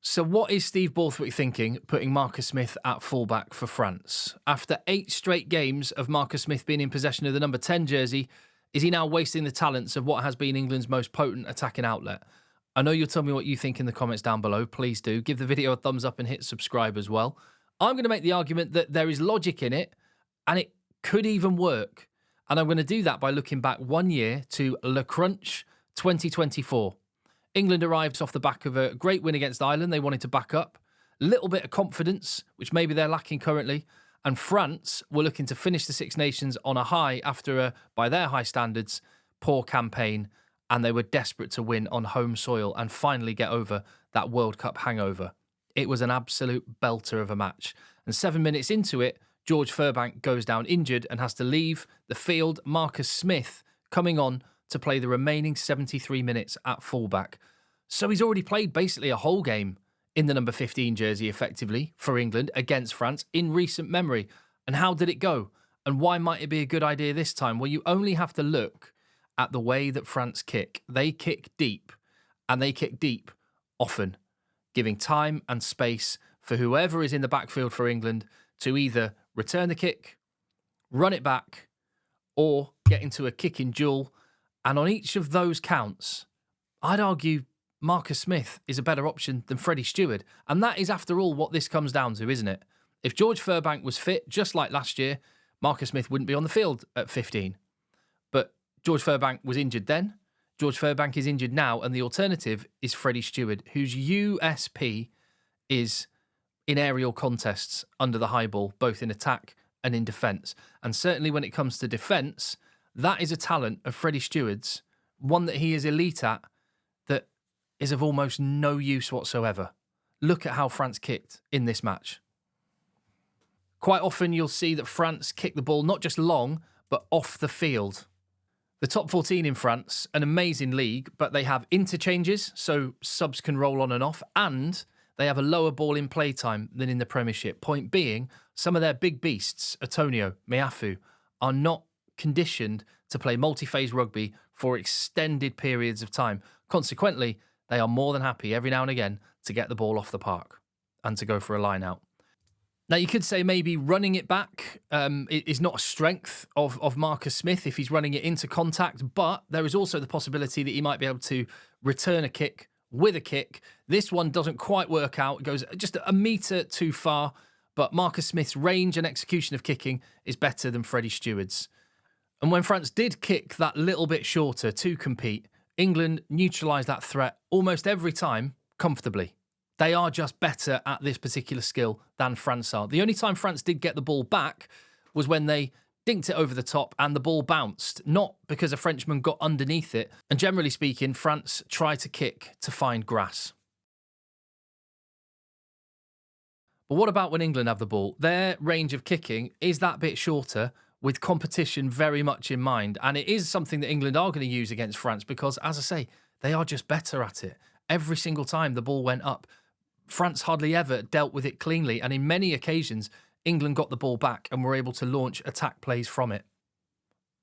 So what is Steve Borthwick thinking, putting Marcus Smith at fullback for France? After 8 straight games of Marcus Smith being in possession of the number 10 jersey, is he now wasting the talents of what has been England's most potent attacking outlet? I know you'll tell me what you think in the comments down below. Please do. Give the video a thumbs up and hit subscribe as well. I'm going to make the argument that there is logic in it, and it could even work. And I'm going to do that by looking back 1 year to Le Crunch 2024. England arrives off the back of a great win against Ireland. They wanted to back up. A little bit of confidence, which maybe they're lacking currently. And France were looking to finish the Six Nations on a high after a, by their high standards, poor campaign. And they were desperate to win on home soil and finally get over that World Cup hangover. It was an absolute belter of a match. And 7 minutes into it, George Furbank goes down injured and has to leave the field. Marcus Smith coming on to play the remaining 73 minutes at fullback. So he's already played basically a whole game in the number 15 jersey effectively for England against France in recent memory. And how did it go? And why might it be a good idea this time? Well, you only have to look at the way that France kick. They kick deep, and they kick deep often, giving time and space for whoever is in the backfield for England to either return the kick, run it back, or get into a kicking duel. And on each of those counts, I'd argue Marcus Smith is a better option than Freddie Stewart. And that is, after all, what this comes down to, isn't it? If George Furbank was fit, just like last year, Marcus Smith wouldn't be on the field at 15. But George Furbank was injured then. George Furbank is injured now. And the alternative is Freddie Stewart, whose USP is in aerial contests under the high ball, both in attack and in defence. And certainly when it comes to defence, that is a talent of Freddie Stewart's, one that he is elite at, that is of almost no use whatsoever. Look at how France kicked in this match. Quite often you'll see that France kick the ball not just long, but off the field. The top 14 in France, an amazing league, but they have interchanges, so subs can roll on and off, and they have a lower ball in play time than in the Premiership. Point being, some of their big beasts, Antonio, Meafu, are not conditioned to play multi-phase rugby for extended periods of time. Consequently, they are more than happy every now and again to get the ball off the park and to go for a line out. Now, you could say maybe running it back is not a strength of Marcus Smith if he's running it into contact, but there is also the possibility that he might be able to return a kick with a kick. This one doesn't quite work out. It goes just a metre too far, but Marcus Smith's range and execution of kicking is better than Freddie Stewart's. And when France did kick that little bit shorter to compete, England neutralised that threat almost every time comfortably. They are just better at this particular skill than France are. The only time France did get the ball back was when they dinked it over the top and the ball bounced, not because a Frenchman got underneath it. And generally speaking, France try to kick to find grass. But what about when England have the ball? Their range of kicking is that bit shorter, with competition very much in mind. And it is something that England are going to use against France because, as I say, they are just better at it. Every single time the ball went up, France hardly ever dealt with it cleanly. And in many occasions, England got the ball back and were able to launch attack plays from it.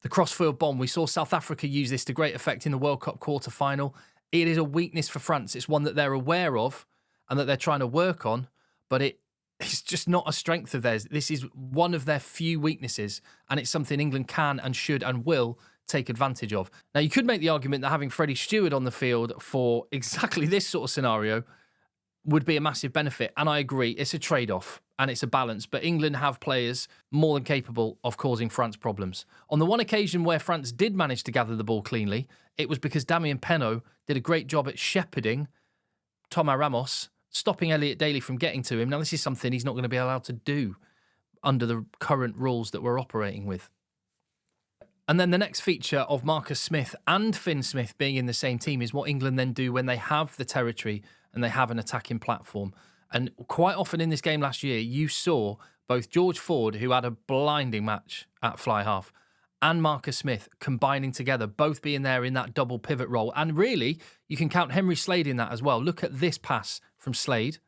The crossfield bomb, we saw South Africa use this to great effect in the World Cup quarter-final. It is a weakness for France. It's one that they're aware of and that they're trying to work on, but it's just not a strength of theirs. This is one of their few weaknesses, and it's something England can and should and will take advantage of. Now, you could make the argument that having Freddie Stewart on the field for exactly this sort of scenario would be a massive benefit, and I agree. It's a trade-off, and it's a balance, but England have players more than capable of causing France problems. On the one occasion where France did manage to gather the ball cleanly, it was because Damien Penaud did a great job at shepherding Thomas Ramos, stopping Elliot Daly from getting to him. Now, this is something he's not going to be allowed to do under the current rules that we're operating with. And then the next feature of Marcus Smith and Finn Smith being in the same team is what England then do when they have the territory and they have an attacking platform. And quite often in this game last year, you saw both George Ford, who had a blinding match at fly half, and Marcus Smith combining together, both being there in that double pivot role. And really, you can count Henry Slade in that as well. Look at this pass from Slade.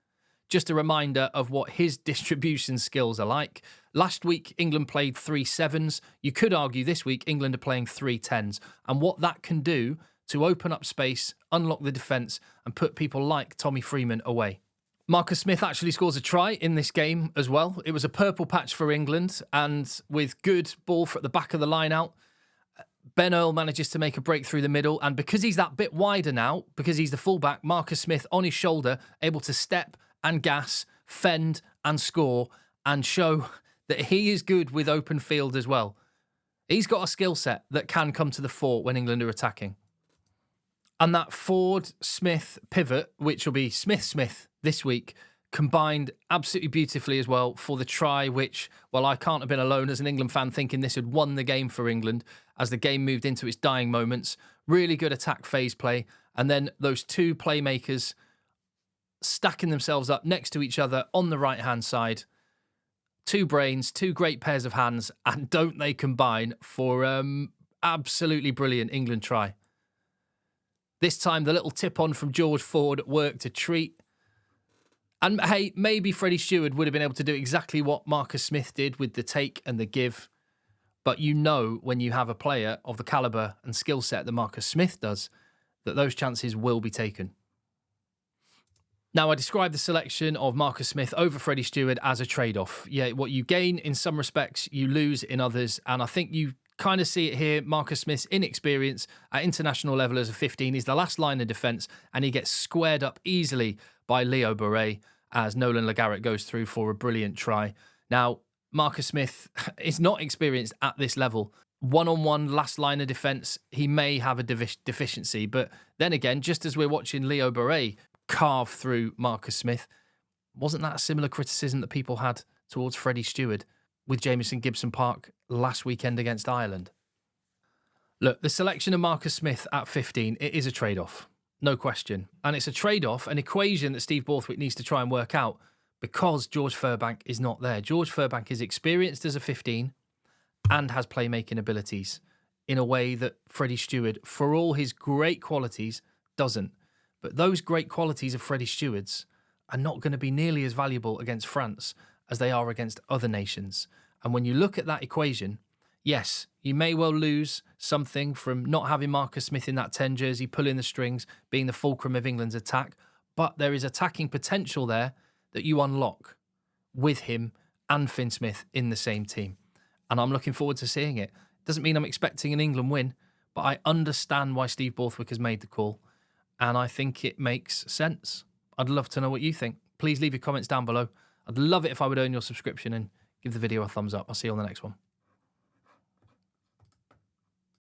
Just a reminder of what his distribution skills are like. Last week, England played 3 7s. You could argue this week, England are playing 3 10s. And what that can do to open up space, unlock the defence, and put people like Tommy Freeman away. Marcus Smith actually scores a try in this game as well. It was a purple patch for England, and with good ball at the back of the line out, Ben Earl manages to make a break through the middle, and because he's that bit wider now, because he's the fullback, Marcus Smith on his shoulder, able to step and gas, fend and score, and show that he is good with open field as well. He's got a skill set that can come to the fore when England are attacking. And that Ford-Smith pivot, which will be Smith-Smith this week, combined absolutely beautifully as well for the try, which, well, I can't have been alone as an England fan thinking this had won the game for England as the game moved into its dying moments. Really good attack phase play. And then those two playmakers stacking themselves up next to each other on the right-hand side. Two brains, two great pairs of hands, and don't they combine for absolutely brilliant England try. This time, the little tip-on from George Ford worked a treat. And hey, maybe Freddie Stewart would have been able to do exactly what Marcus Smith did with the take and the give. But you know when you have a player of the calibre and skill set that Marcus Smith does, that those chances will be taken. Now, I describe the selection of Marcus Smith over Freddie Stewart as a trade-off. Yeah, what you gain in some respects, you lose in others. And I think you kind of see it here. Marcus Smith's inexperience at international level as a 15 is the last line of defence, and he gets squared up easily by Leo Beret as Nolan Le Garrett goes through for a brilliant try. Now, Marcus Smith is not experienced at this level. One-on-one last line of defence, he may have a deficiency. But then again, just as we're watching Leo Beret carve through Marcus Smith, wasn't that a similar criticism that people had towards Freddie Stewart with Jamison Gibson Park last weekend against Ireland? Look, the selection of Marcus Smith at 15, it is a trade-off. No question. And it's a trade-off, an equation that Steve Borthwick needs to try and work out because George Furbank is not there. George Furbank is experienced as a 15 and has playmaking abilities in a way that Freddie Stewart, for all his great qualities, doesn't. But those great qualities of Freddie Stewart's are not going to be nearly as valuable against France as they are against other nations. And when you look at that equation, yes, you may well lose something from not having Marcus Smith in that 10 jersey, pulling the strings, being the fulcrum of England's attack. But there is attacking potential there that you unlock with him and Finn Smith in the same team. And I'm looking forward to seeing it. Doesn't mean I'm expecting an England win, but I understand why Steve Borthwick has made the call. And I think it makes sense. I'd love to know what you think. Please leave your comments down below. I'd love it if I would earn your subscription and give the video a thumbs up. I'll see you on the next one.